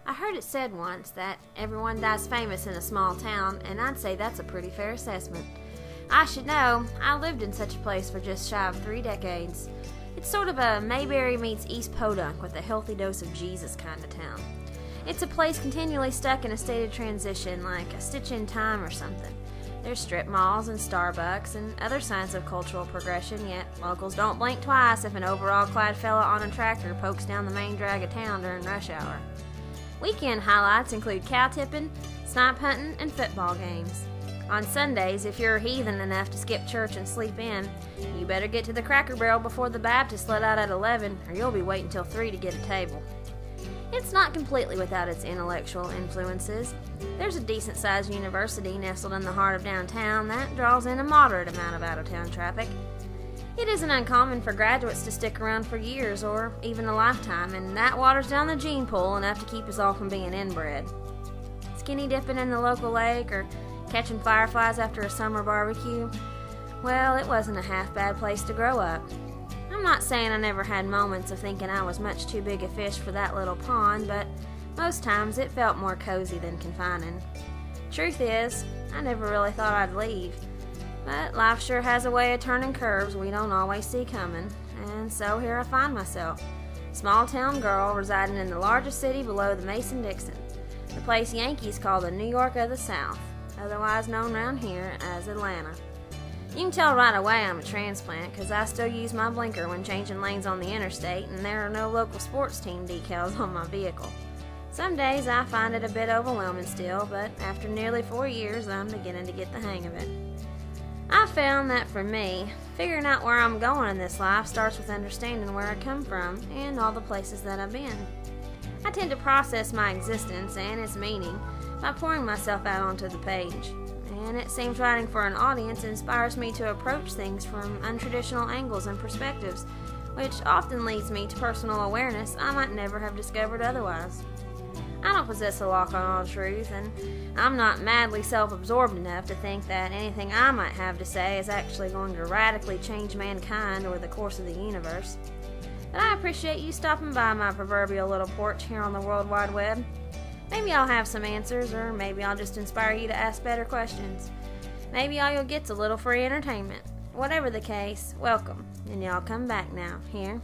I heard it said once that everyone dies famous in a small town, and I'd say that's a pretty fair assessment. I should know, I lived in such a place for just shy of 3 decades. It's sort of a Mayberry meets East Podunk with a healthy dose of Jesus kind of town. It's a place continually stuck in a state of transition, like a stitch in time or something. There's strip malls and Starbucks and other signs of cultural progression, yet locals don't blink twice if an overall-clad fella on a tractor pokes down the main drag of town during rush hour. Weekend highlights include cow tipping, snipe hunting, and football games. On Sundays, if you're heathen enough to skip church and sleep in, you better get to the Cracker Barrel before the Baptists let out at 11, or you'll be waiting till 3 to get a table. It's not completely without its intellectual influences. There's a decent-sized university nestled in the heart of downtown that draws in a moderate amount of out-of-town traffic. It isn't uncommon for graduates to stick around for years or even a lifetime, and that waters down the gene pool enough to keep us all from being inbred. Skinny dipping in the local lake or catching fireflies after a summer barbecue, well, it wasn't a half-bad place to grow up. I'm not saying I never had moments of thinking I was much too big a fish for that little pond, but most times it felt more cozy than confining. Truth is, I never really thought I'd leave. But life sure has a way of turning curves we don't always see coming, and so here I find myself, small-town girl residing in the largest city below the Mason-Dixon, the place Yankees call the New York of the South, otherwise known around here as Atlanta. You can tell right away I'm a transplant because I still use my blinker when changing lanes on the interstate, and there are no local sports team decals on my vehicle. Some days I find it a bit overwhelming still, but after nearly 4 years I'm beginning to get the hang of it. I found that for me, figuring out where I'm going in this life starts with understanding where I come from and all the places that I've been. I tend to process my existence and its meaning by pouring myself out onto the page, and it seems writing for an audience inspires me to approach things from untraditional angles and perspectives, which often leads me to personal awareness I might never have discovered otherwise. I don't possess a lock on all truth, and I'm not madly self-absorbed enough to think that anything I might have to say is actually going to radically change mankind or the course of the universe. But I appreciate you stopping by my proverbial little porch here on the World Wide Web. Maybe I'll have some answers, or maybe I'll just inspire you to ask better questions. Maybe all you'll get's a little free entertainment. Whatever the case, welcome, and y'all come back now, here